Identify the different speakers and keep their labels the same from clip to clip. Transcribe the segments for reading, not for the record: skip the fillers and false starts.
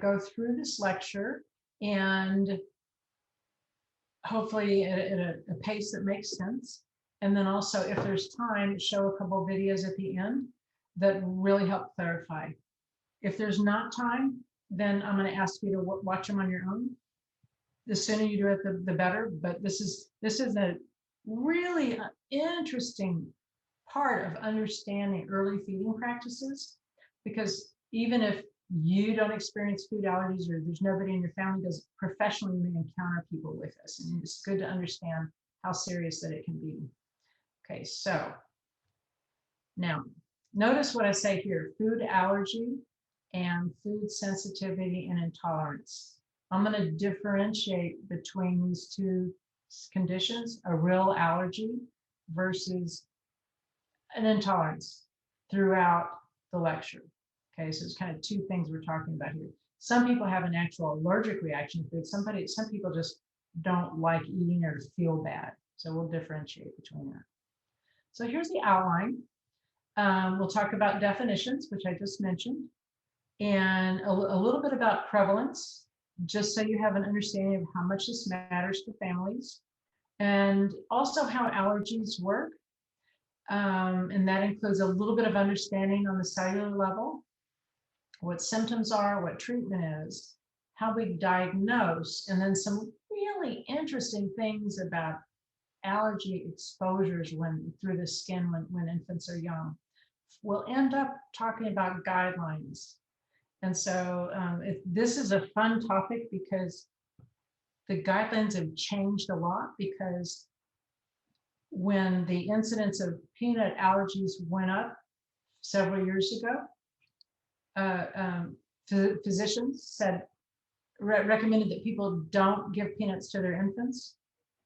Speaker 1: go through this lecture and hopefully at a pace that makes sense. And then also, if there's time, show a couple of videos at the end that really help clarify. If there's not time, then I'm going to ask you to watch them on your own. The sooner you do it, the better. But this is a really interesting part of understanding early feeding practices, because even if you don't experience food allergies or there's nobody in your family does professionally, you may encounter people with this, and it's good to understand how serious that it can be. Okay, so now notice what I say here: food allergy and food sensitivity and intolerance. I'm going to differentiate between these two conditions, a real allergy versus an intolerance, throughout the lecture. Okay, so it's kind of two things we're talking about here. Some people have an actual allergic reaction to food. Some people just don't like eating or feel bad. So we'll differentiate between that. So here's the outline. We'll talk about definitions, which I just mentioned, and a little bit about prevalence, just so you have an understanding of how much this matters to families, and also how allergies work. And that includes a little bit of understanding on the cellular level, what symptoms are, what treatment is, how we diagnose, and then some really interesting things about allergy exposures through the skin when infants are young. We'll end up talking about guidelines. And so this is a fun topic because the guidelines have changed a lot, because when the incidence of peanut allergies went up several years ago, physicians recommended that people don't give peanuts to their infants.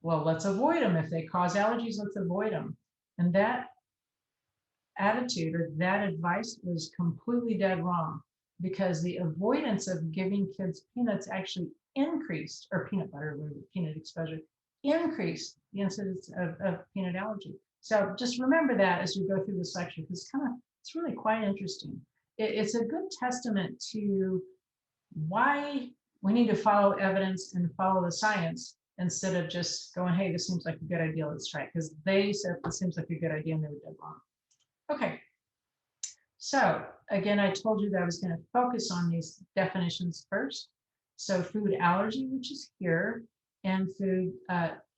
Speaker 1: Well, let's avoid them. If they cause allergies, let's avoid them. And that attitude or that advice was completely dead wrong, because the avoidance of giving kids peanuts actually increased, or peanut butter, peanut exposure, increased the incidence of peanut allergy. So just remember that as we go through this lecture, because it's really quite interesting. It's a good testament to why we need to follow evidence and follow the science, instead of just going, hey, this seems like a good idea, let's try it, because they said it seems like a good idea and they were dead wrong. Okay, so again, I told you that I was going to focus on these definitions first. So food allergy, which is here, and food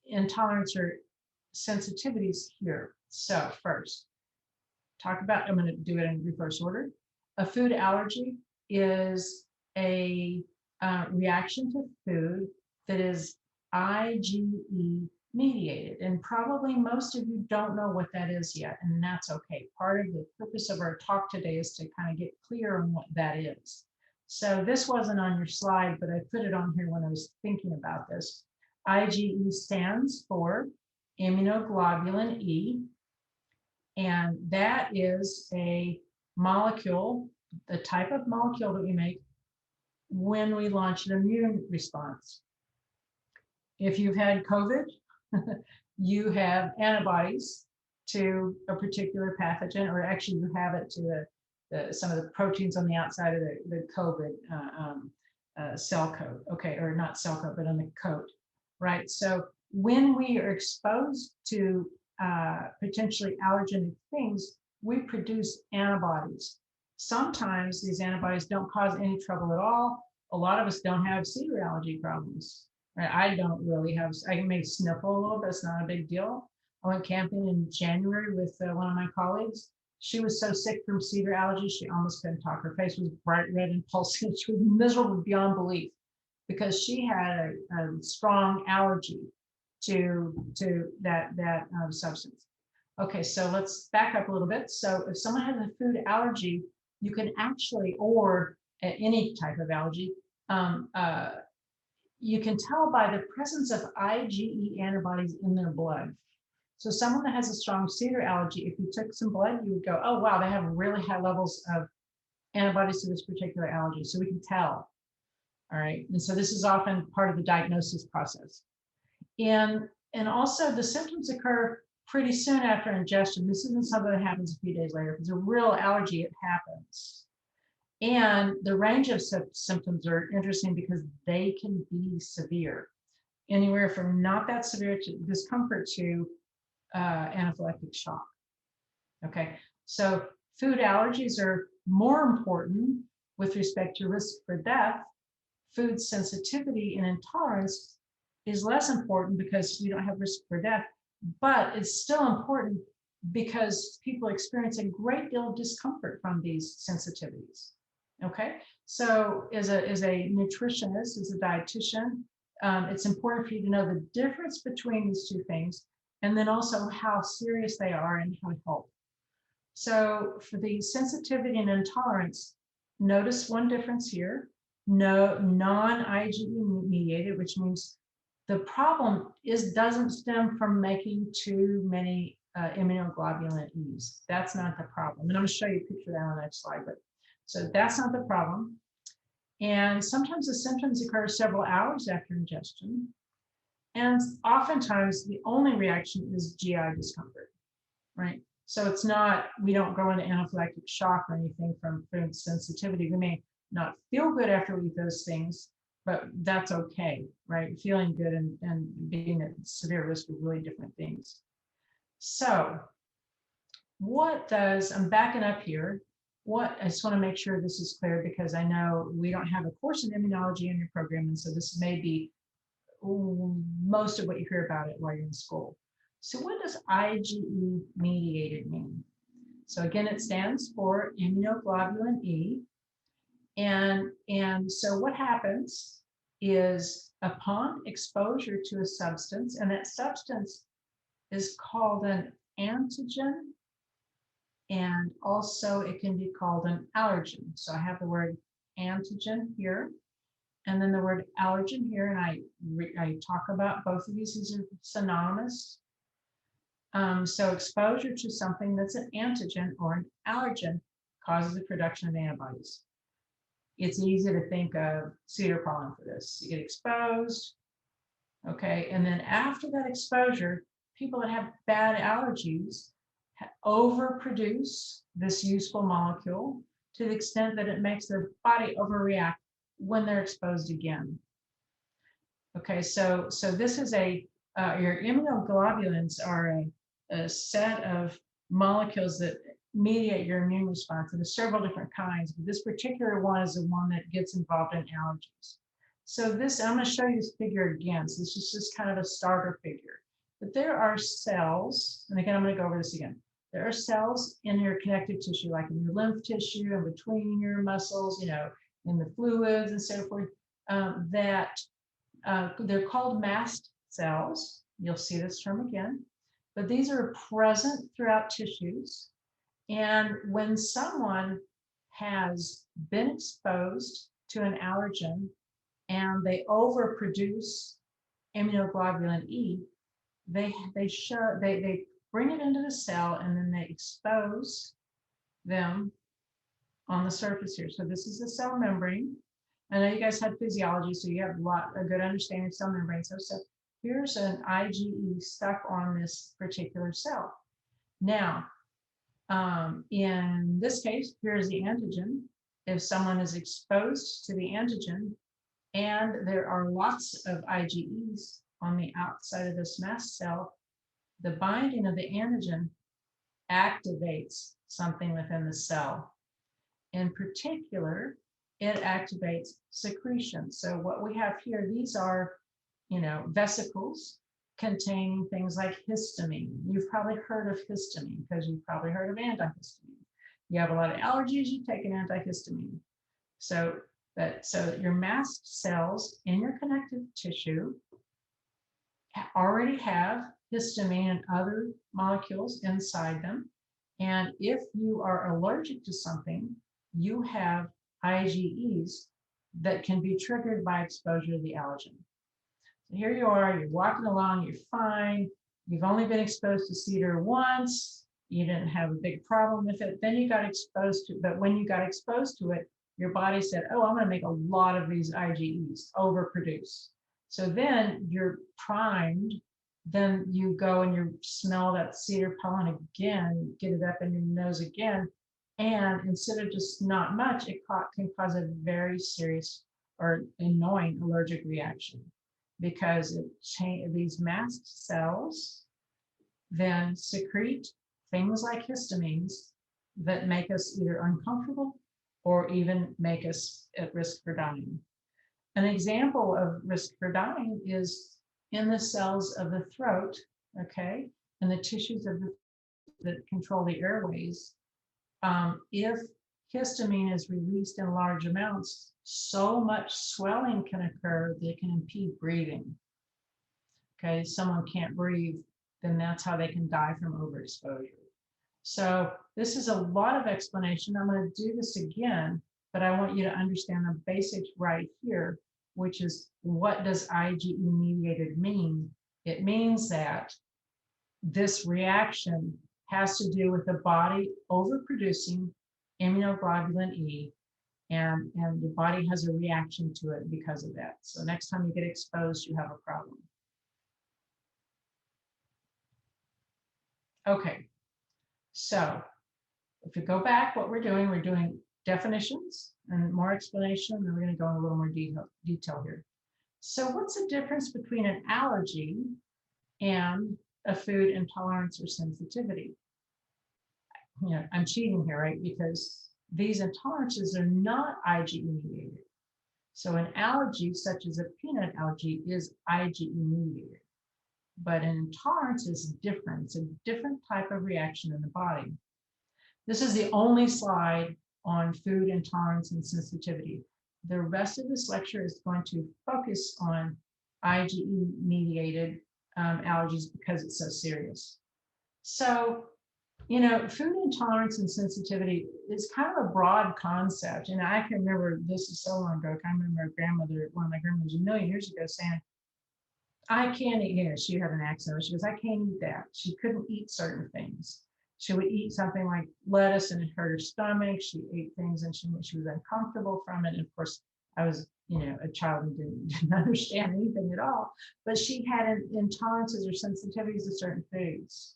Speaker 1: intolerance or sensitivities here. So first, I'm going to do it in reverse order. A food allergy is a reaction to food that is IgE mediated. And probably most of you don't know what that is yet, and that's okay. Part of the purpose of our talk today is to kind of get clear on what that is. So this wasn't on your slide, but I put it on here when I was thinking about this. IgE stands for immunoglobulin E, and that is a molecule, the type of molecule that we make when we launch an immune response. If you've had COVID, you have antibodies to a particular pathogen, or actually you have it to some of the proteins on the outside of the COVID cell coat, okay, or not cell coat, but on the coat, right? So when we are exposed to potentially allergenic things, we produce antibodies. Sometimes these antibodies don't cause any trouble at all. A lot of us don't have cedar allergy problems. Right? I don't really have, I may sniffle a little, but it's not a big deal. I went camping in January with one of my colleagues. She was so sick from cedar allergy, she almost couldn't talk. Her face was bright red and pulsing. She was miserable beyond belief, because she had a strong allergy to that substance. Okay, so let's back up a little bit. So if someone has a food allergy, you can actually, or any type of allergy, you can tell by the presence of IgE antibodies in their blood. So someone that has a strong cedar allergy, if you took some blood, you would go, oh, wow, they have really high levels of antibodies to this particular allergy. So we can tell, all right? And so this is often part of the diagnosis process. And also the symptoms occur pretty soon after ingestion. This isn't something that happens a few days later. If it's a real allergy, it happens. And the range of symptoms are interesting because they can be severe, anywhere from not that severe to discomfort to anaphylactic shock. Okay, so food allergies are more important with respect to risk for death. Food sensitivity and intolerance is less important because we don't have risk for death, but it's still important because people experience a great deal of discomfort from these sensitivities. Okay, so as a nutritionist, as a dietitian, it's important for you to know the difference between these two things, and then also how serious they are and how to help. So for the sensitivity and intolerance, notice one difference here. No, non-IgE mediated, which means the problem doesn't stem from making too many immunoglobulin E's. That's not the problem. And I'm going to show you a picture of that on the next slide. But so that's not the problem. And sometimes the symptoms occur several hours after ingestion. And oftentimes the only reaction is GI discomfort, right? So it's not, we don't go into anaphylactic shock or anything from food sensitivity. We may not feel good after we eat those things, but that's okay, right? Feeling good and being at severe risk are really different things. So I'm backing up here. I just want to make sure this is clear because I know we don't have a course in immunology in your program. And so this may be most of what you hear about it while you're in school. So what does IgE mediated mean? So again, it stands for immunoglobulin E. And so what happens is upon exposure to a substance, and that substance is called an antigen, and also it can be called an allergen. So I have the word antigen here, and then the word allergen here, and I talk about both of these. These are synonymous. So exposure to something that's an antigen or an allergen causes the production of antibodies. It's easy to think of cedar pollen for this. You get exposed, okay, and then after that exposure, people that have bad allergies overproduce this useful molecule to the extent that it makes their body overreact when they're exposed again. Okay, so this is your immunoglobulins are a set of molecules that mediate your immune response, and there's several different kinds, but this particular one is the one that gets involved in allergies. So I'm going to show you this figure again. So this is just kind of a starter figure. But there are cells, and again, I'm going to go over this again. There are cells in your connective tissue, like in your lymph tissue and between your muscles, in the fluids and so forth, that they're called mast cells. You'll see this term again. But these are present throughout tissues. And when someone has been exposed to an allergen and they overproduce immunoglobulin E, they bring it into the cell and then they expose them on the surface here. So this is the cell membrane. I know you guys had physiology, so you have a good understanding of cell membrane. So here's an IgE stuck on this particular cell. Now, in this case, here's the antigen. If someone is exposed to the antigen and there are lots of IgEs on the outside of this mast cell, the binding of the antigen activates something within the cell. In particular, it activates secretion. So what we have here, these are, vesicles containing things like histamine. You've probably heard of histamine because you've probably heard of antihistamine. You have a lot of allergies, you take an antihistamine. So your mast cells in your connective tissue already have histamine and other molecules inside them. And if you are allergic to something, you have IgEs that can be triggered by exposure to the allergen. So here you are, you're walking along, you're fine. You've only been exposed to cedar once. You didn't have a big problem with it. Then you got exposed to it. But when you got exposed to it, your body said, oh, I'm going to make a lot of these IgEs, overproduce. So then you're primed. Then you go and you smell that cedar pollen again, get it up in your nose again, And instead of just not much, it can cause a very serious or annoying allergic reaction, because these mast cells then secrete things like histamines that make us either uncomfortable or even make us at risk for dying. An example of risk for dying is in the cells of the throat, okay, and the tissues of that control the airways. If histamine is released in large amounts, so much swelling can occur that it can impede breathing. Okay, someone can't breathe, then that's how they can die from overexposure. So this is a lot of explanation. I'm going to do this again, but I want you to understand the basics right here, which is, what does IgE mediated mean? It means that this reaction has to do with the body overproducing immunoglobulin E, and the body has a reaction to it because of that. So next time you get exposed, you have a problem. Okay, so if we go back, what we're doing definitions and more explanation, and then we're going to go in a little more detail here. So what's the difference between an allergy and a food intolerance or sensitivity? You know, I'm cheating here, right? Because these intolerances are not IgE mediated. So an allergy, such as a peanut allergy, is IgE mediated. But an intolerance is different. It's a different type of reaction in the body. This is the only slide on food intolerance and sensitivity. The rest of this lecture is going to focus on IgE mediated allergies because it's so serious. So, you know, food intolerance and sensitivity is kind of a broad concept. And I can remember, this is so long ago, I remember one of my grandmothers a million years ago saying, I can't eat, you know, she had an accent. She goes, I can't eat that. She couldn't eat certain things. She would eat something like lettuce and it hurt her stomach. She ate things and she was uncomfortable from it. And of course, I was, you know, a child and didn't understand anything at all. But she had intolerances or sensitivities to certain foods.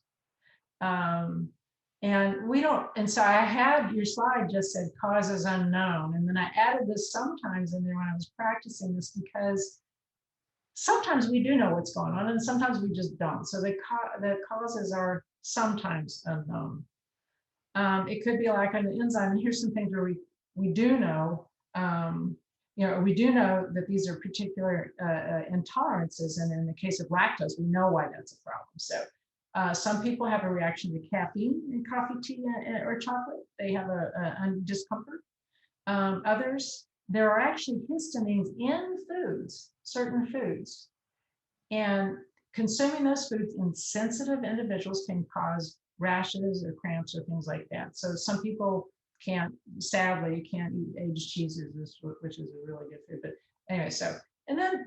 Speaker 1: And we don't, and so I had, your slide just said causes unknown. And then I added this sometimes in there when I was practicing this, because sometimes we do know what's going on and sometimes we just don't. So the causes are sometimes unknown. It could be like an enzyme, and here's some things where we do know, you know, we do know that these are particular intolerances, and in the case of lactose, we know why that's a problem. So some people have a reaction to caffeine in coffee, tea, or chocolate. They have a discomfort. Others, there are actually histamines in foods, certain foods, and consuming those foods in sensitive individuals can cause rashes or cramps or things like that. So some people sadly can't eat aged cheeses, which is a really good food. But anyway,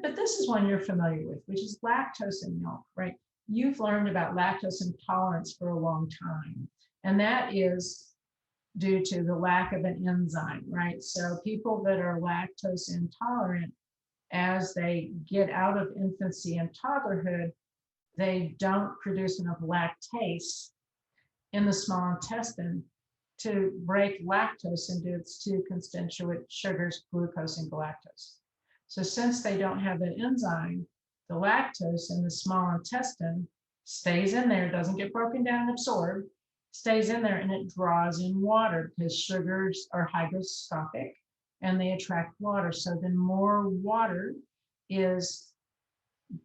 Speaker 1: but this is one you're familiar with, which is lactose in milk, right? You've learned about lactose intolerance for a long time, and that is due to the lack of an enzyme, right? So people that are lactose intolerant, as they get out of infancy and toddlerhood, they don't produce enough lactase in the small intestine to break lactose into its two constituent sugars, glucose and galactose. So since they don't have that enzyme, the lactose in the small intestine stays in there, doesn't get broken down and absorbed, stays in there, and it draws in water because sugars are hygroscopic and they attract water. So then more water is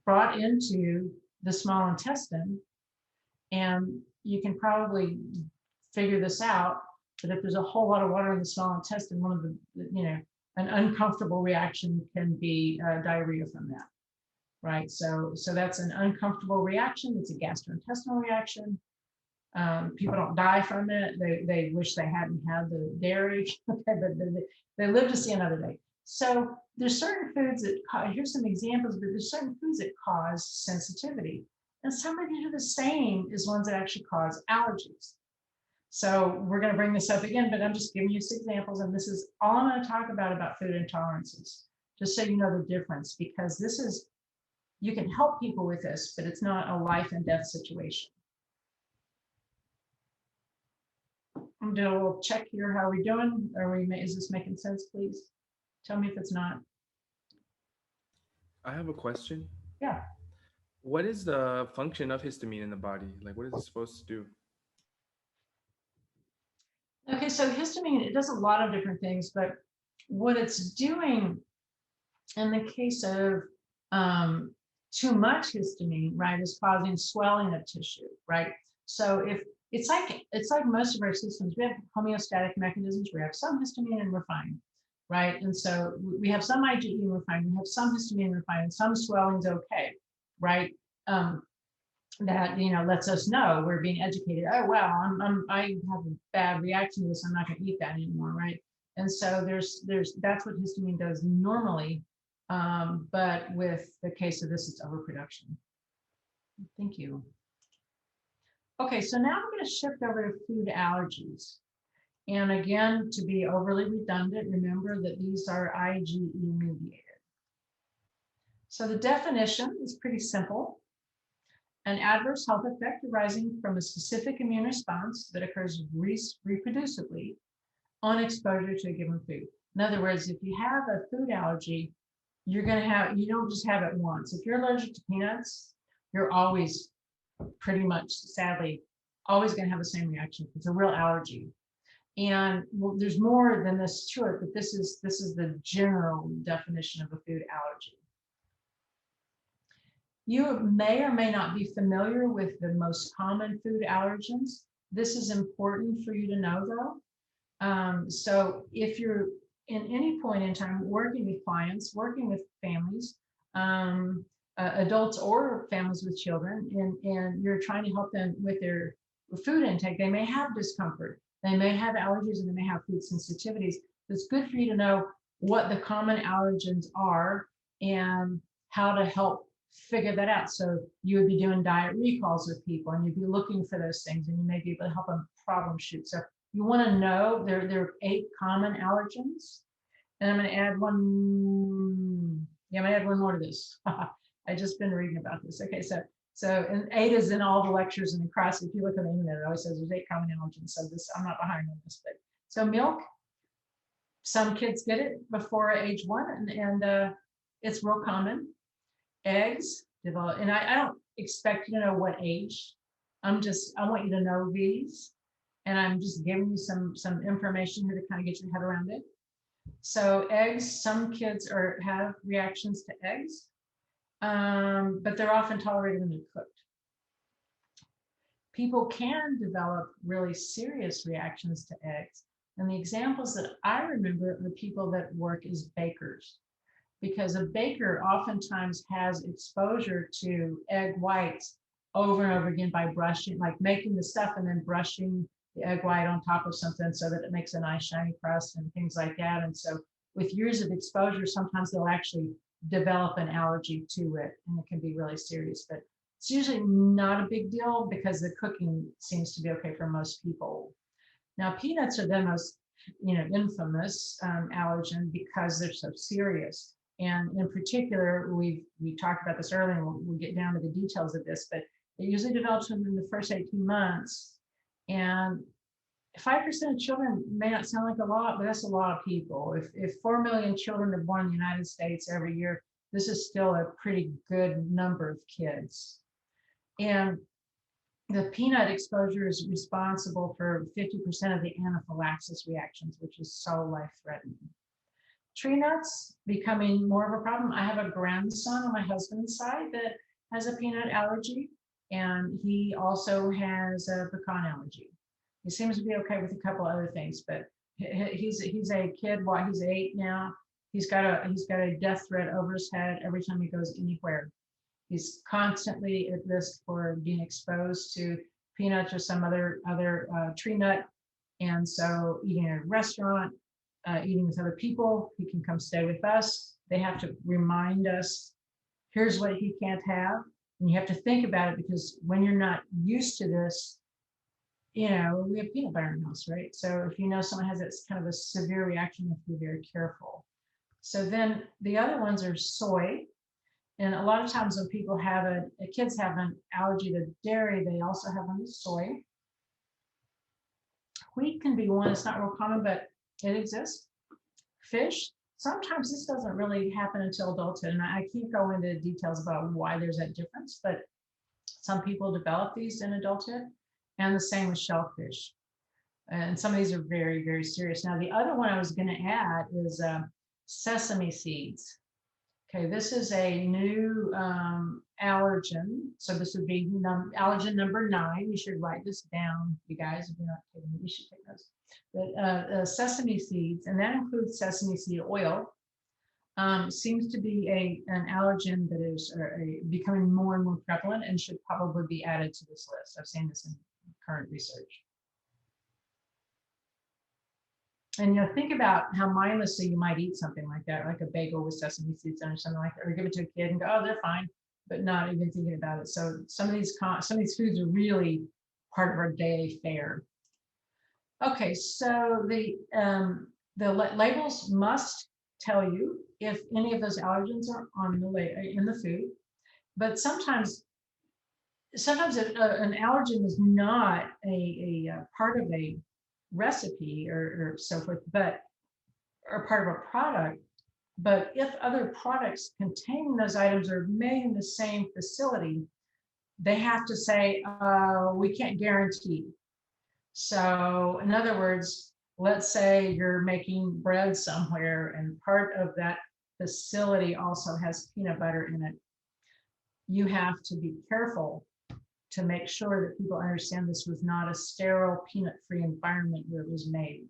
Speaker 1: brought into the small intestine, and you can probably figure this out, that if there's a whole lot of water in the small intestine, one of the, you know, an uncomfortable reaction can be diarrhea from that, right? So that's an uncomfortable reaction. It's a gastrointestinal reaction. People don't die from it. They wish they hadn't had the dairy, okay, but they live to see another day. So there's certain foods that here's some examples, but there's certain foods that cause sensitivity. And some of these are the same as ones that actually cause allergies. So we're going to bring this up again, but I'm just giving you some examples. And this is all I'm going to talk about food intolerances, just so you know the difference, because this is, you can help people with this, but it's not a life and death situation. I'm doing a little check here. How are we doing? Is this making sense, please? Tell me if it's not.
Speaker 2: I have a question.
Speaker 1: Yeah.
Speaker 2: What is the function of histamine in the body? Like, what is it supposed to do?
Speaker 1: Okay, so histamine, it does a lot of different things, but what it's doing in the case of um, too much histamine, right, is causing swelling of tissue, right? So if it's like most of our systems, we have homeostatic mechanisms. We have some histamine and we're fine, right? And so we have some IgE and we're fine. We have some histamine and we're fine. And some swelling's okay, right? Um, that lets us know we're being educated. Oh wow, I have a bad reaction to this. I'm not going to eat that anymore, right? And so there's that's what histamine does normally, but with the case of this, it's overproduction. Thank you. Okay, so now I'm going to shift over to food allergies. And again, to be overly redundant, remember that these are IgE mediated. So the definition is pretty simple. An adverse health effect arising from a specific immune response that occurs reproducibly on exposure to a given food. In other words, if you have a food allergy, you don't just have it once. If you're allergic to peanuts, you're always pretty much, sadly, always going to have the same reaction. It's a real allergy. And well, there's more than this to it, but this is the general definition of a food allergy. You may or may not be familiar with the most common food allergens. This is important for you to know, though. So if you're in any point in time working with clients, working with families, adults or families with children, and you're trying to help them with their food intake, they may have discomfort, they may have allergies, and they may have food sensitivities. It's good for you to know what the common allergens are and how to help figure that out. So you would be doing diet recalls with people and you'd be looking for those things and you may be able to help them problem shoot. So you want to know there are 8 common allergens. And I'm going to add one. Yeah, I'm going to add one more to this. I just been reading about this. Okay, so and 8 is in all the lectures and across. If you look on the internet, it always says there's 8 common allergens. So this, I'm not behind on this, but so milk. Some kids get it before age 1, and it's real common. Eggs develop, and I don't expect you to know what age. I want you to know these, and I'm just giving you some information here to kind of get your head around it. So eggs, some kids have reactions to eggs, but they're often tolerated when they're cooked. People can develop really serious reactions to eggs, and the examples that I remember are people that work as bakers. Because a baker oftentimes has exposure to egg whites over and over again by brushing, like making the stuff and then brushing the egg white on top of something so that it makes a nice shiny crust and things like that. And so with years of exposure, sometimes they'll actually develop an allergy to it, and it can be really serious. But it's usually not a big deal because the cooking seems to be okay for most people. Now, peanuts are the most infamous allergen because they're so serious. And in particular, we talked about this earlier, and we'll get down to the details of this, but it usually develops within the first 18 months. And 5% of children may not sound like a lot, but that's a lot of people. If 4 million children are born in the United States every year, this is still a pretty good number of kids. And the peanut exposure is responsible for 50% of the anaphylaxis reactions, which is so life-threatening. Tree nuts becoming more of a problem. I have a grandson on my husband's side that has a peanut allergy, and he also has a pecan allergy. He seems to be okay with a couple other things, but he's a kid. While he's 8 now, he's got a death threat over his head every time he goes anywhere. He's constantly at risk for being exposed to peanuts or some other tree nut, and so eating at a restaurant, eating with other people. He can come stay with us. They have to remind us, here's what he can't have. And you have to think about it because when you're not used to this, we have peanut butter in the house, right? So if you know someone has this kind of a severe reaction, you have to be very careful. So then the other ones are soy. And a lot of times when people have kids have an allergy to dairy, they also have one to soy. Wheat can be one. It's not real common, but it exists. Fish, sometimes this doesn't really happen until adulthood, and I can't go into details about why there's that difference, but some people develop these in adulthood, and the same with shellfish. And some of these are very, very serious. Now, the other one I was going to add is sesame seeds. Okay, this is a new allergen. So this would be allergen number 9. You should write this down, you guys. If you're not kidding, you should take those. But sesame seeds, and that includes sesame seed oil, seems to be an allergen that is becoming more and more prevalent and should probably be added to this list. I've seen this in current research. And think about how mindlessly you might eat something like that, like a bagel with sesame seeds on or something like that, or give it to a kid and go, oh, they're fine, but not even thinking about it. So some of these foods are really part of our daily fare. Okay, so the labels must tell you if any of those allergens are on in the food, but sometimes an allergen is not a part of a recipe or so forth, but are part of a product. But if other products containing those items are made in the same facility, they have to say, we can't guarantee. So in other words, let's say you're making bread somewhere and part of that facility also has peanut butter in it. You have to be careful to make sure that people understand this was not a sterile, peanut-free environment where it was made.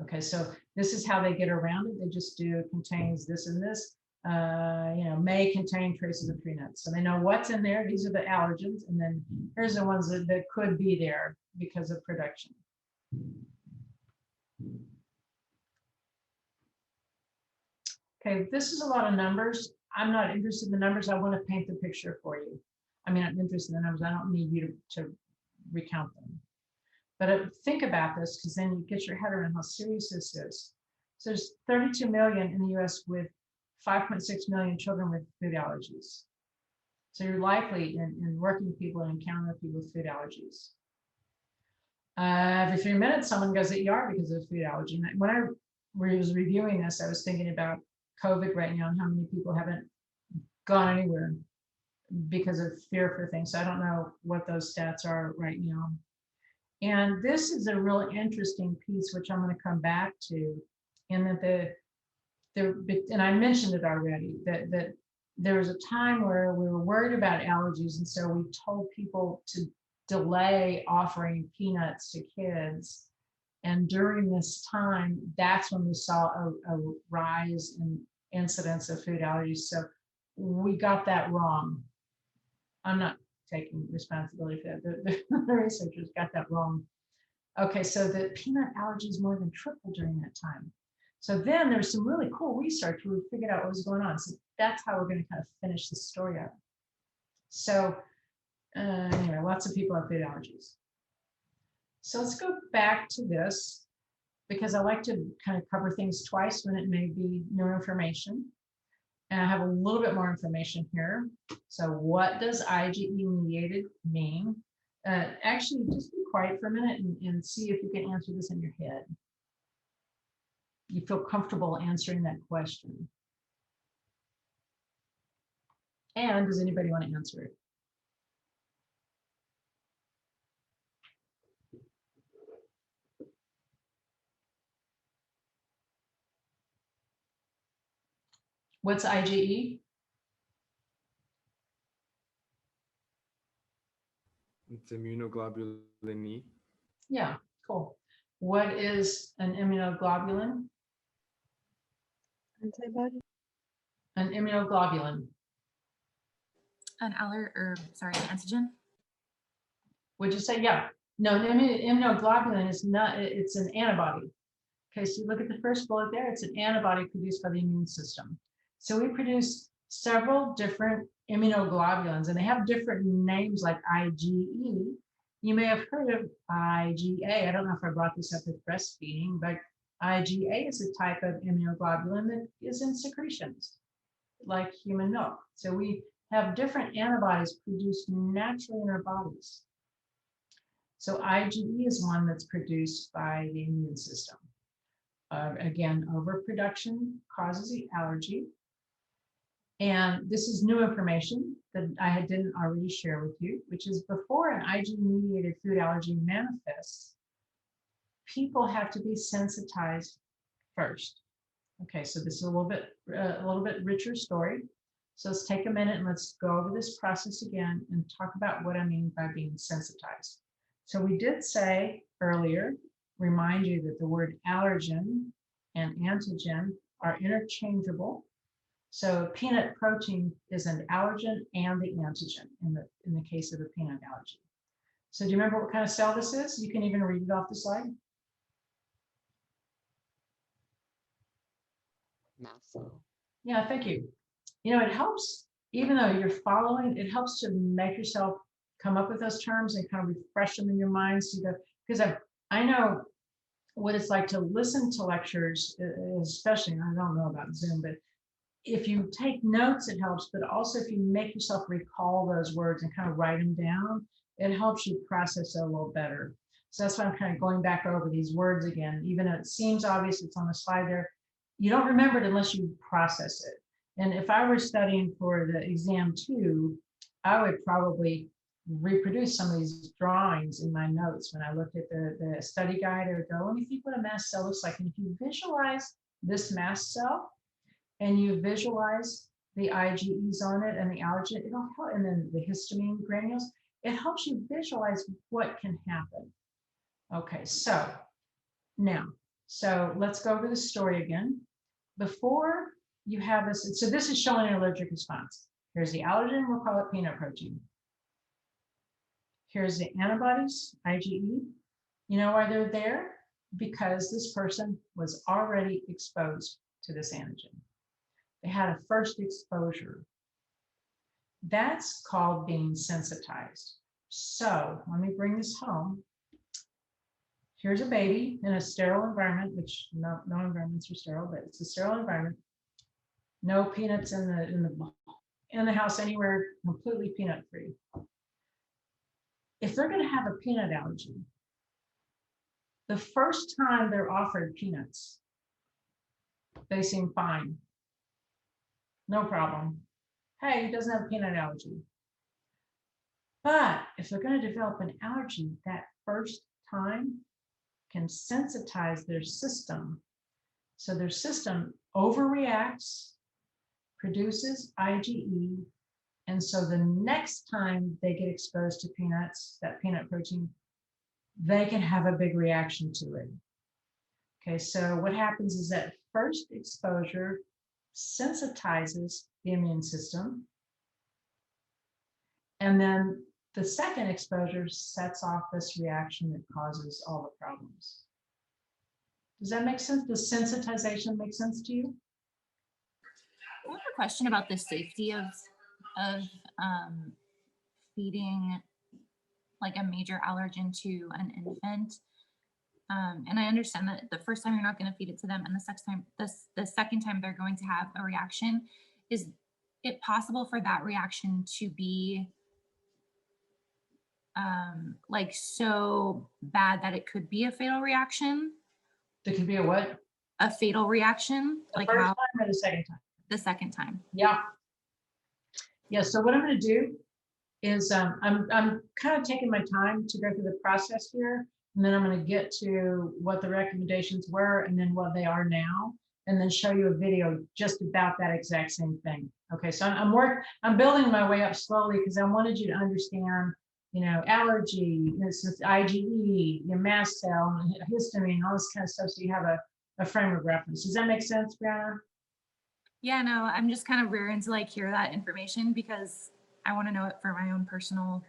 Speaker 1: Okay, so this is how they get around it. They just do contains this and this, may contain traces of peanuts. So they know what's in there. These are the allergens. And then here's the ones that could be there because of production. Okay, this is a lot of numbers. I'm not interested in the numbers. I want to paint the picture for you. I mean, I'm interested in the numbers. I don't need you to recount them. But think about this, because then you get your head around how serious this is. So there's 32 million in the US with 5.6 million children with food allergies. So you're likely in working people and encountering people with food allergies. Every 3 minutes, someone goes to ER because of food allergy. And when I was reviewing this, I was thinking about COVID right now and how many people haven't gone anywhere because of fear for things. So I don't know what those stats are right now. And this is a really interesting piece, which I'm going to come back to, in that and I mentioned it already, that there was a time where we were worried about allergies, and so we told people to delay offering peanuts to kids. And during this time, that's when we saw a rise in incidence of food allergies. So we got that wrong. I'm not taking responsibility for that. The researchers got that wrong. Okay, so the peanut allergies more than tripled during that time. So then there's some really cool research where we figured out what was going on. So that's how we're going to kind of finish the story up. So anyway, lots of people have food allergies. So let's go back to this, because I like to kind of cover things twice when it may be new information. And I have a little bit more information here. So what does IgE mediated mean? Actually, just be quiet for a minute and see if you can answer this in your head. You feel comfortable answering that question. And does anybody want to answer it? What's IgE?
Speaker 2: It's immunoglobulin E.
Speaker 1: Yeah, cool. What is an immunoglobulin?
Speaker 3: Antibody.
Speaker 1: An immunoglobulin.
Speaker 4: An antigen.
Speaker 1: Would you say, yeah? No, an immunoglobulin is not, it's an antibody. Okay, so you look at the first bullet there, it's an antibody produced by the immune system. So we produce several different immunoglobulins, and they have different names like IgE. You may have heard of IgA. I don't know if I brought this up with breastfeeding, but IgA is a type of immunoglobulin that is in secretions, like human milk. So we have different antibodies produced naturally in our bodies. So IgE is one that's produced by the immune system. Again, overproduction causes the allergy. And this is new information that I didn't already share with you, which is before an IgE-mediated food allergy manifests, people have to be sensitized first. Okay, so this is a little bit richer story. So let's take a minute and let's go over this process again and talk about what I mean by being sensitized. So we did say earlier, remind you that the word allergen and antigen are interchangeable. So peanut protein is an allergen and the antigen in the case of a peanut allergy. So do you remember what kind of cell this is? You can even read it off the slide.
Speaker 3: Mast cell.
Speaker 1: Yeah, thank you. You know, it helps, even though you're following, it helps to make yourself come up with those terms and kind of refresh them in your mind. So you go, because I know what it's like to listen to lectures, especially, I don't know about Zoom, but if you take notes, it helps, but also if you make yourself recall those words and kind of write them down, it helps you process it a little better. So that's why I'm kind of going back over these words again, even though it seems obvious, it's on the slide there. You don't remember it unless you process it. And if I were studying for the exam too, I would probably reproduce some of these drawings in my notes when I looked at the study guide. I would go, let me think what a mast cell looks like. And if you visualize this mast cell and you visualize the IgEs on it and the allergen, it'll help, and then the histamine granules, it helps you visualize what can happen. Okay, so now, so let's go over the story again. Before you have this, so this is showing an allergic response. Here's the allergen, we'll call it peanut protein. Here's the antibodies, IgE. You know why they're there? Because this person was already exposed to this antigen. They had a first exposure. That's called being sensitized. So let me bring this home. Here's a baby in a sterile environment, which no environments are sterile, but it's a sterile environment. No peanuts in the house anywhere, completely peanut free. If they're going to have a peanut allergy, the first time they're offered peanuts, they seem fine. No problem. Hey, he doesn't have a peanut allergy. But if they're going to develop an allergy, that first time can sensitize their system. So their system overreacts, produces IgE, and so the next time they get exposed to peanuts, that peanut protein, they can have a big reaction to it. Okay, so what happens is that first exposure sensitizes the immune system, and then the second exposure sets off this reaction that causes all the problems. Does that make sense? Does sensitization make sense to you?
Speaker 4: I have a question about the safety of feeding like a major allergen to an infant. And I understand that the first time you're not going to feed it to them, and the second time they're going to have a reaction. Is it possible for that reaction to be like so bad that it could be a fatal reaction?
Speaker 1: There could be a what?
Speaker 4: A fatal reaction?
Speaker 1: The
Speaker 4: like
Speaker 1: first
Speaker 4: how?
Speaker 1: time or the second time?
Speaker 4: The second time.
Speaker 1: Yeah. Yeah, so what I'm going to do is I'm kind of taking my time to go through the process here, and then I'm going to get to what the recommendations were and then what they are now, and then show you a video just about that exact same thing. Okay, so I'm building my way up slowly because I wanted you to understand, you know, allergy, this is IgE, your mast cell, histamine, all this kind of stuff, so you have a frame of reference. Does that make sense, Brianna?
Speaker 4: Yeah, no, I'm just kind of rearing to like hear that information because I want to know it for my own personal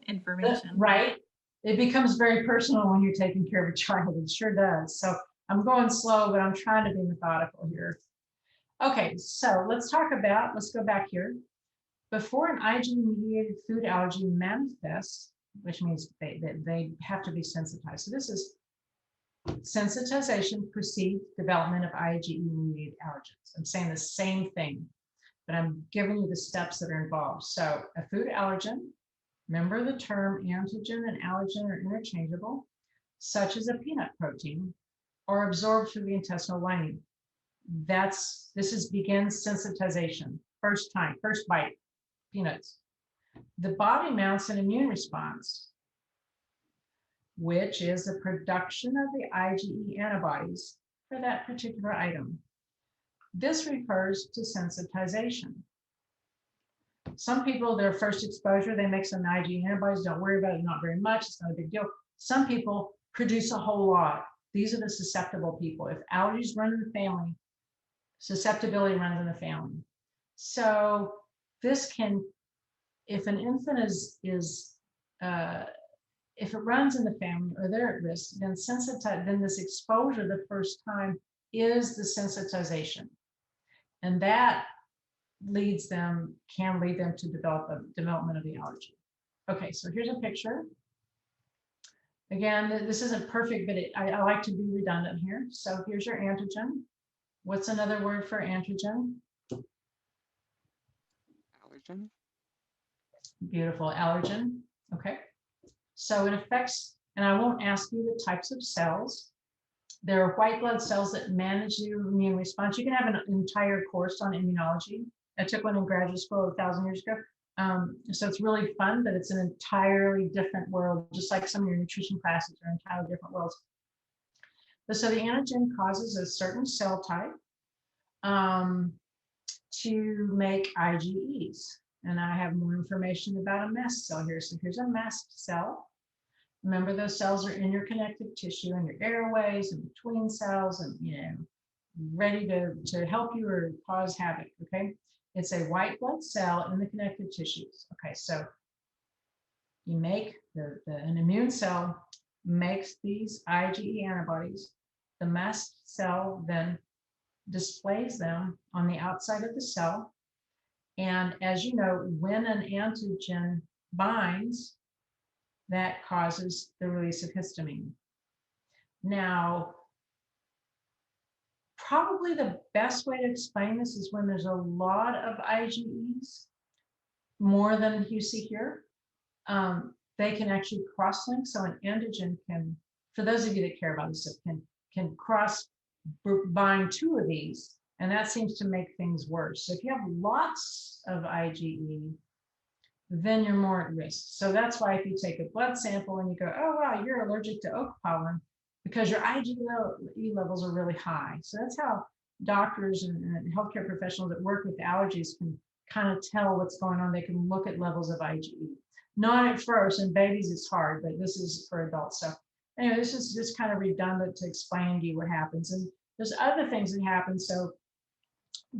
Speaker 4: information.
Speaker 1: Right. It becomes very personal when you're taking care of a child. It sure does. So I'm going slow, but I'm trying to be methodical here. Okay, so let's go back here. Before an IgE-mediated food allergy manifests, which means they have to be sensitized. So this is sensitization precedes development of IgE-mediated allergens. I'm saying the same thing, but I'm giving you the steps that are involved. So a food allergen Remember, the term antigen and allergen are interchangeable, such as a peanut protein, or absorbed through the intestinal lining. Begins sensitization. First bite, peanuts. The body mounts an immune response, which is the production of the IgE antibodies for that particular item. This refers to sensitization. Some people, their first exposure, they make some IgE antibodies, don't worry about it, not very much, it's not a big deal. Some people produce a whole lot. These are the susceptible people. If allergies run in the family, susceptibility runs in the family. So this can, if an infant if it runs in the family or they're at risk, then this exposure the first time is the sensitization. And that can lead them to development of the allergy. Okay, so here's a picture. Again, this isn't perfect, but I like to be redundant here. So here's your antigen. What's another word for antigen?
Speaker 3: Allergen.
Speaker 1: Beautiful, allergen. Okay. So it affects, and I won't ask you the types of cells. There are white blood cells that manage the immune response. You can have an entire course on immunology. I took one in graduate school 1,000 years ago. So it's really fun, but it's an entirely different world, just like some of your nutrition classes are entirely different worlds. So the antigen causes a certain cell type to make IgEs. And I have more information about a mast cell here. So here's a mast cell. Remember, those cells are in your connective tissue and your airways and between cells and, ready to help you or cause havoc, okay? It's a white blood cell in the connective tissues. Okay, so you make an immune cell makes these IgE antibodies. The mast cell then displays them on the outside of the cell. And as you know, when an antigen binds, that causes the release of histamine. Now, probably the best way to explain this is when there's a lot of IgEs, more than you see here, they can actually cross-link. So an antigen can, for those of you that care about this stuff, can cross-bind two of these, and that seems to make things worse. So if you have lots of IgE, then you're more at risk. So that's why if you take a blood sample and you go, oh, wow, you're allergic to oak pollen, because your IgE levels are really high. So that's how doctors and healthcare professionals that work with allergies can kind of tell what's going on. They can look at levels of IgE. Not at first, in babies it's hard, but this is for adults. So anyway, this is just kind of redundant to explain to you what happens. And there's other things that happen, so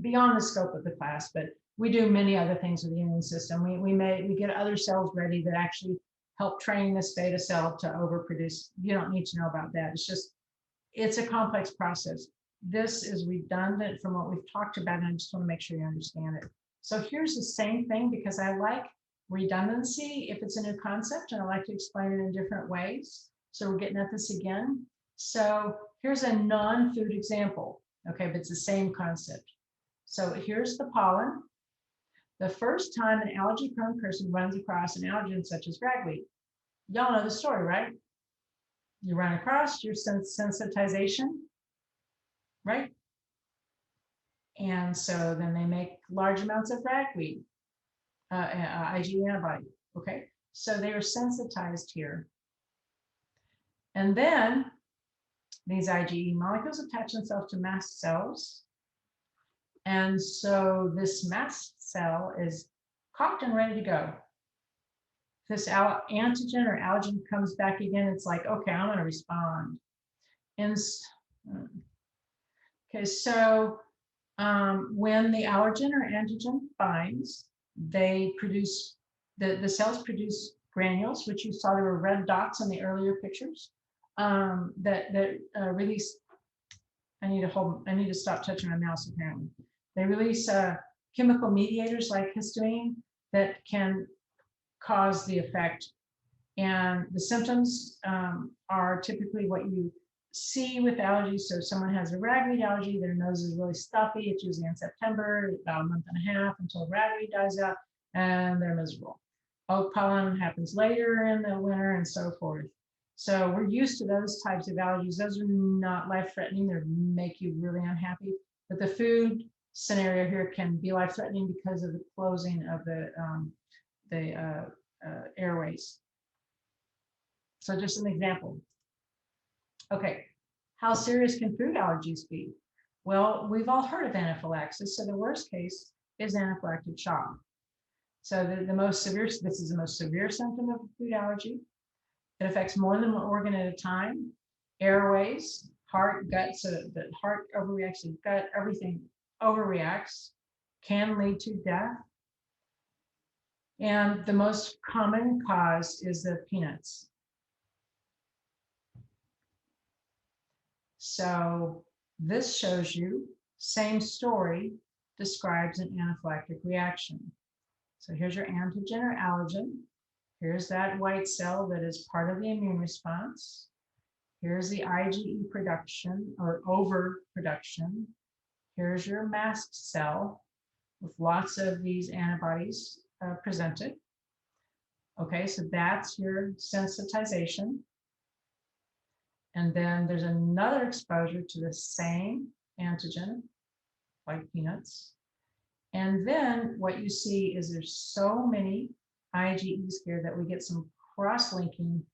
Speaker 1: beyond the scope of the class, but we do many other things with the immune system. We get other cells ready that actually help train this beta cell to overproduce. You don't need to know about that. It's a complex process. This is redundant from what we've talked about, and I just want to make sure you understand it. So here's the same thing, because I like redundancy if it's a new concept, and I like to explain it in different ways. So we're getting at this again. So here's a non-food example, okay, but it's the same concept. So here's the pollen. The first time an allergy-prone person runs across an allergen such as ragweed, y'all know the story, right? You run across your sensitization, right? And so then they make large amounts of ragweed, IgE antibody, okay? So they are sensitized here. And then these IgE molecules attach themselves to mast cells. And so this mast cell is cocked and ready to go. This antigen or allergen comes back again, it's like, okay, I'm going to respond. And okay, so when the allergen or antigen binds, they produce, the cells produce granules, which you saw there were red dots in the earlier pictures, that release. I need to stop touching my mouse apparently. They release chemical mediators like histamine that can cause the effect. And the symptoms are typically what you see with allergies. So if someone has a ragweed allergy, their nose is really stuffy. It's usually in September, about a month and a half until ragweed dies out, and they're miserable. Oak pollen happens later in the winter and so forth. So we're used to those types of allergies. Those are not life-threatening. They make you really unhappy. But the food scenario here can be life-threatening because of the closing of the airways. So just an example. Okay, how serious can food allergies be? Well, we've all heard of anaphylaxis. So the worst case is anaphylactic shock. So the most severe, this is the most severe symptom of a food allergy. It affects more than one organ at a time. Airways, heart, gut, so the heart overreacts, the gut, everything overreacts, can lead to death. And the most common cause is the peanuts. So this shows you, same story, describes an anaphylactic reaction. So here's your antigen or allergen. Here's that white cell that is part of the immune response. Here's the IgE production or overproduction. Here's your mast cell with lots of these antibodies presented. Okay, so that's your sensitization. And then there's another exposure to the same antigen, like peanuts. And then what you see is there's so many IgEs here that we get some cross-linking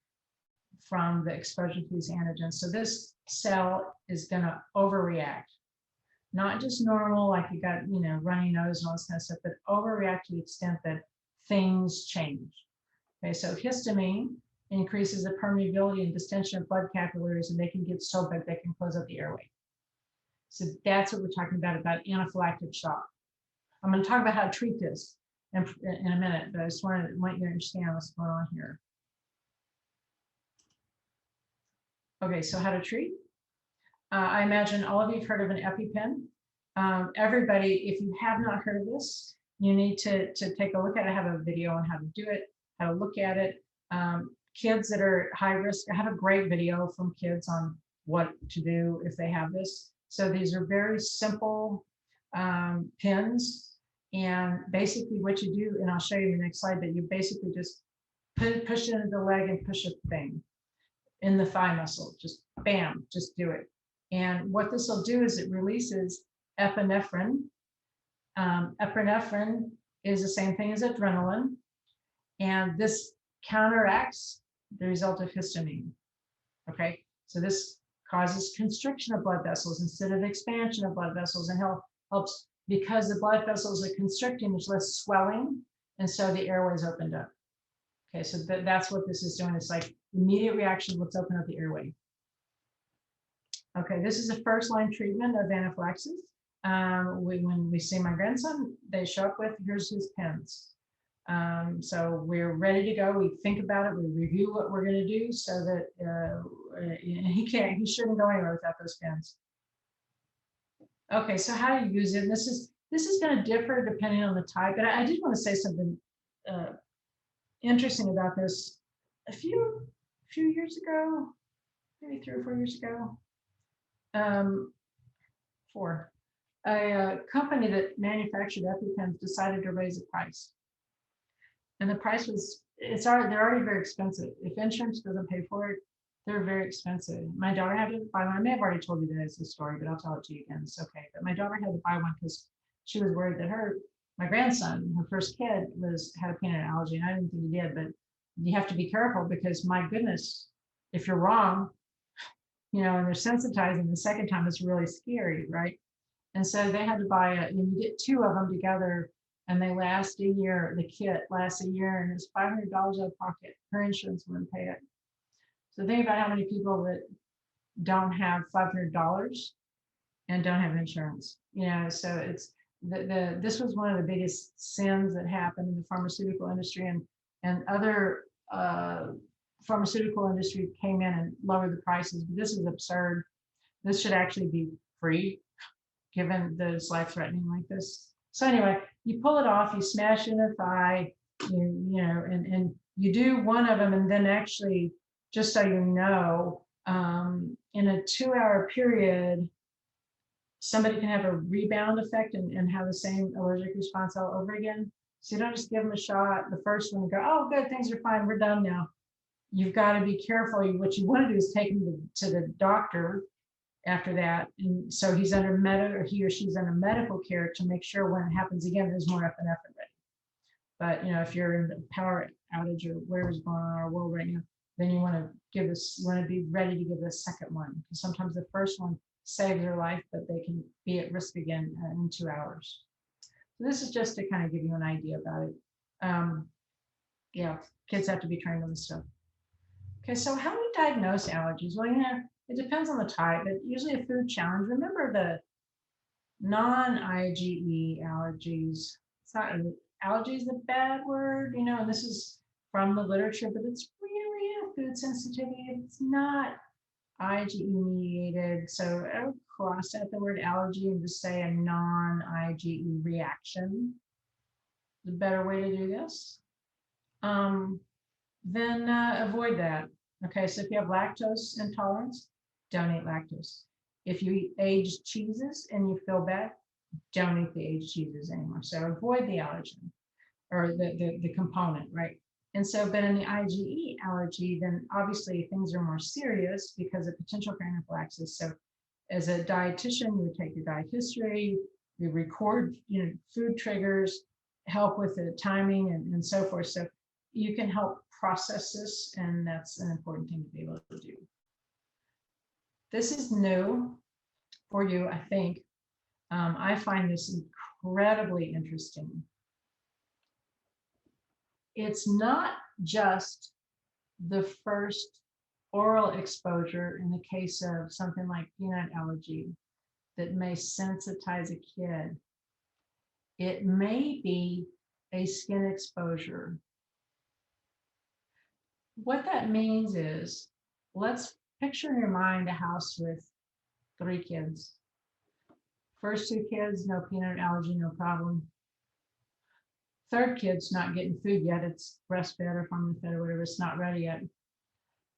Speaker 1: from the exposure to these antigens. So this cell is going to overreact, not just normal, like you got, runny nose and all this kind of stuff, but overreact to the extent that things change. Okay, so histamine increases the permeability and distension of blood capillaries, and they can get so big they can close up the airway. So that's what we're talking about anaphylactic shock. I'm going to talk about how to treat this in a minute, but I just want you to understand what's going on here. Okay, so how to treat? I imagine all of you have heard of an EpiPen. Everybody, if you have not heard of this, you need to take a look at it. I have a video on how to do it, how to look at it. Kids that are high risk, I have a great video from kids on what to do if they have this. So these are very simple pins. And basically what you do, and I'll show you in the next slide, but you basically just push it into the leg and push a thing in the thigh muscle. Just bam, just do it. And what this will do is it releases epinephrine. Epinephrine is the same thing as adrenaline. And this counteracts the result of histamine. Okay, so this causes constriction of blood vessels instead of expansion of blood vessels, and helps because the blood vessels are constricting, there's less swelling, and so the airway's opened up. Okay, so that's what this is doing. It's like immediate reaction, let's open up the airway. Okay, this is a first line treatment of anaphylaxis. When we see my grandson, they show up with, here's his pens. So we're ready to go. We think about it. We review what we're going to do so that he shouldn't go anywhere without those pens. Okay, so how do you use it? And this is going to differ depending on the type. But I did want to say something interesting about this. A few years ago, maybe 3 or 4 years ago, a company that manufactured EpiPens decided to raise the price. And the price was, they're already very expensive. If insurance doesn't pay for it, they're very expensive. My daughter had to buy one. I may have already told you that as a story, but I'll tell it to you again. It's okay. But my daughter had to buy one because she was worried that my grandson, her first kid, had a peanut allergy. And I didn't think he did, but you have to be careful because my goodness, if you're wrong, and they're sensitizing the second time, it's really scary, right? And so they had to buy it, and you get 2 of them together, and they last a year. The kit lasts a year, and it's $500 out of pocket. Her insurance wouldn't pay it. So think about how many people that don't have $500 and don't have insurance. So it's this was one of the biggest sins that happened in the pharmaceutical industry, and other pharmaceutical industry came in and lowered the prices. But this is absurd. This should actually be free, given that it's life-threatening like this. So anyway, you pull it off, you smash it in the thigh, and you do one of them, and then actually, just so you know, in a 2-hour period, somebody can have a rebound effect and have the same allergic response all over again. So you don't just give them a shot, the first one, and go, oh, good, things are fine, we're done now. You've got to be careful. What you want to do is take them to the doctor after that. And so he's under or he or she's under medical care to make sure when it happens again, there's more epinephrine ready. But if you're in a power outage or whatever's going on in our world right now, then you want to be ready to give the second one. Because sometimes the first one saves their life, but they can be at risk again in 2 hours. So this is just to kind of give you an idea about it. Yeah, kids have to be trained on this stuff. Okay, so how do we diagnose allergies? Well, it depends on the type, but usually a food challenge. Remember the non-IgE allergies. It's not allergy is a bad word, and this is from the literature, but it's really a food sensitivity. It's not IgE mediated. So I would cross out the word allergy and just say a non-IgE reaction. The better way to do this. Then avoid that. Okay, so if you have lactose intolerance, don't eat lactose. If you eat aged cheeses and you feel bad, don't eat the aged cheeses anymore. So avoid the allergen or the component, right? And so, but in the IgE allergy, then obviously things are more serious because of potential for anaphylaxis. So as a dietitian, you would take your diet history, you record, food triggers, help with the timing and so forth. So you can help process this, and that's an important thing to be able to do. This is new for you, I think. I find this incredibly interesting. It's not just the first oral exposure in the case of something like peanut allergy that may sensitize a kid. It may be a skin exposure. What that means is, let's picture in your mind a house with 3 kids. First 2 kids, no peanut allergy, no problem. Third kid's not getting food yet. It's breastfed or formula fed or whatever. It's not ready yet.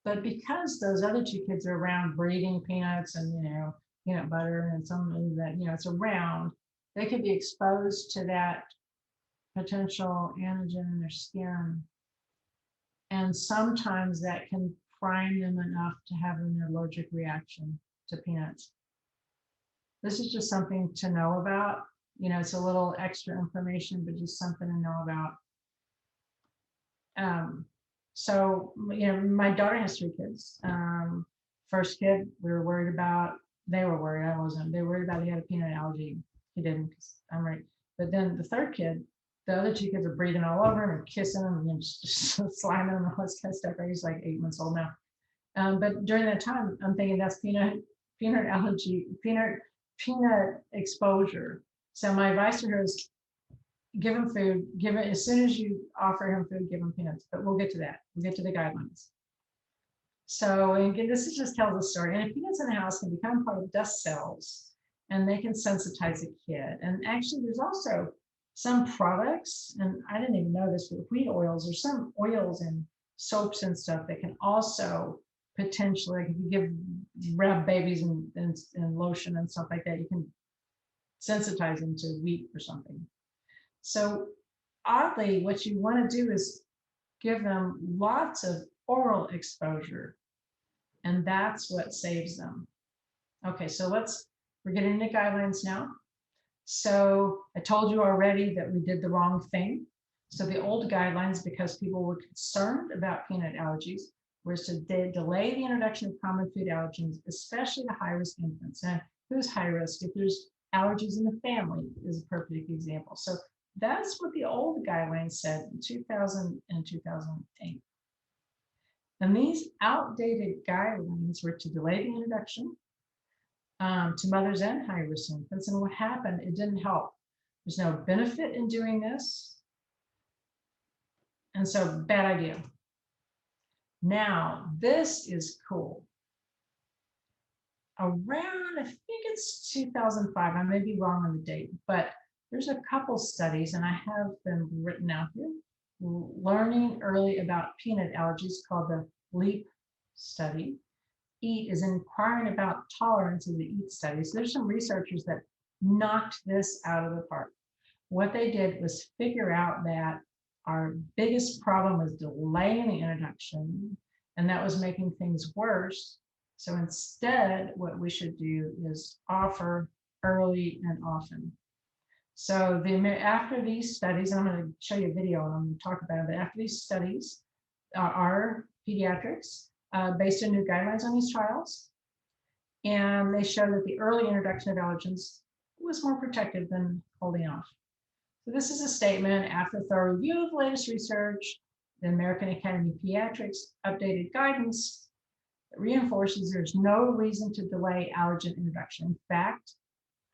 Speaker 1: But because those other 2 kids are around breeding peanuts and, peanut butter and something that, it's around, they could be exposed to that potential antigen in their skin. And sometimes that can prime them enough to have an allergic reaction to peanuts. This is just something to know about. It's a little extra information, but just something to know about. So, my daughter has 3 kids. First kid, we were worried about, they were worried, I wasn't. They were worried about he had a peanut allergy. He didn't, because I'm right. But then the third kid, the other 2 kids are breathing all over him and kissing him and just slamming him and all this kind of stuff. He's like 8 months old now. But during that time, I'm thinking that's peanut allergy, peanut exposure. So my advice to her is give him food, as soon as you offer him food, give him peanuts, but we'll get to that. We'll get to the guidelines. So again, this is just tells a story. And peanuts in the house can become part of dust cells and they can sensitize a kid. And actually there's also some products, and I didn't even know this, but wheat oils, or some oils and soaps and stuff that can also potentially, if you rub babies and lotion and stuff like that, you can sensitize them to wheat or something. So oddly, what you want to do is give them lots of oral exposure, and that's what saves them. Okay, so we're getting into guidelines now. So I told you already that we did the wrong thing. So the old guidelines, because people were concerned about peanut allergies, was to delay the introduction of common food allergens, especially to high-risk infants. And who's high risk? If there's allergies in the family is a perfect example. So that's what the old guidelines said in 2000 and 2008. And these outdated guidelines were to delay the introduction to mothers and high-risk infants. And what happened, it didn't help. There's no benefit in doing this. And so bad idea. Now, this is cool. Around, I think it's 2005, I may be wrong on the date, but there's a couple studies, and I have them written out here, learning early about peanut allergies, called the LEAP study. EAT is inquiring about tolerance of the EAT study. So there's some researchers that knocked this out of the park. What they did was figure out that our biggest problem was delaying the introduction, and that was making things worse. So instead, what we should do is offer early and often. So after these studies, and I'm going to show you a video and I'm going to talk about it. After these studies, our pediatrics based on new guidelines on these trials, and they show that the early introduction of allergens was more protective than holding off. So this is a statement: after thorough review of the latest research, the American Academy of Pediatrics updated guidance that reinforces there's no reason to delay allergen introduction. In fact,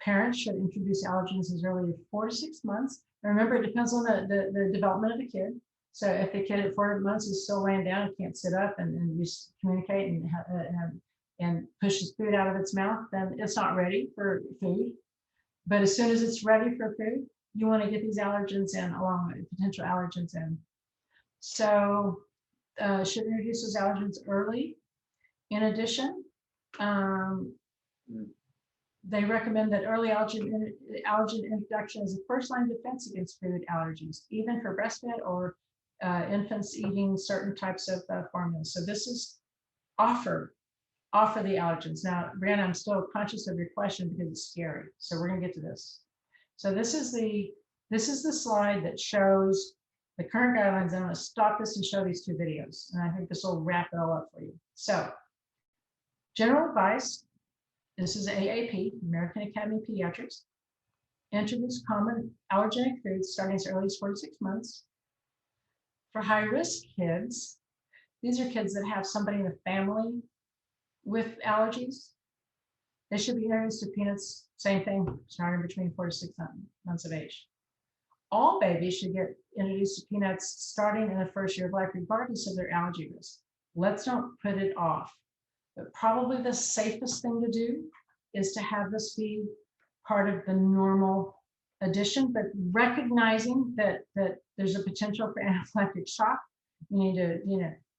Speaker 1: parents should introduce allergens as early as 4 to 6 months. And remember, it depends on the development of the kid. So if the kid at 4 months is still laying down and can't sit up and just communicate and pushes food out of its mouth, then it's not ready for food. But as soon as it's ready for food, you want to get these allergens in, along with potential allergens in. So should introduce those allergens early. In addition, they recommend that early allergen introduction is a first-line defense against food allergies, even for breastfed or infants eating certain types of formulas. So this is offer the allergens. Now, Brianna, I'm still conscious of your question because it's scary. So we're going to get to this. So this is the slide that shows the current guidelines. I'm going to stop this and show these two videos, and I think this will wrap it all up for you. So, general advice. This is AAP, American Academy of Pediatrics. Introduce common allergenic foods starting as early as 4 to 6 months. For high-risk kids, these are kids that have somebody in the family with allergies. They should be introduced to peanuts, same thing, starting between 4 to 6 months of age. All babies should get introduced to peanuts starting in the first year of life, regardless of their allergy risk. Let's not put it off. But probably the safest thing to do is to have this be part of the normal addition, but recognizing that there's a potential for anaphylactic shock. You need to,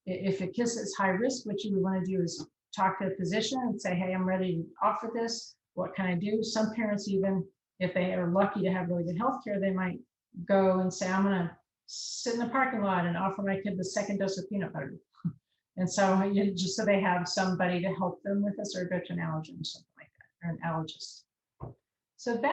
Speaker 1: if a kid is high risk, what you would want to do is talk to a physician and say, hey, I'm ready to offer this. What can I do? Some parents, even if they are lucky to have really good health care, they might go and say, I'm going to sit in the parking lot and offer my kid the second dose of peanut butter. And so just so they have somebody to help them with this, or go to an allergen or something like that, or an allergist. So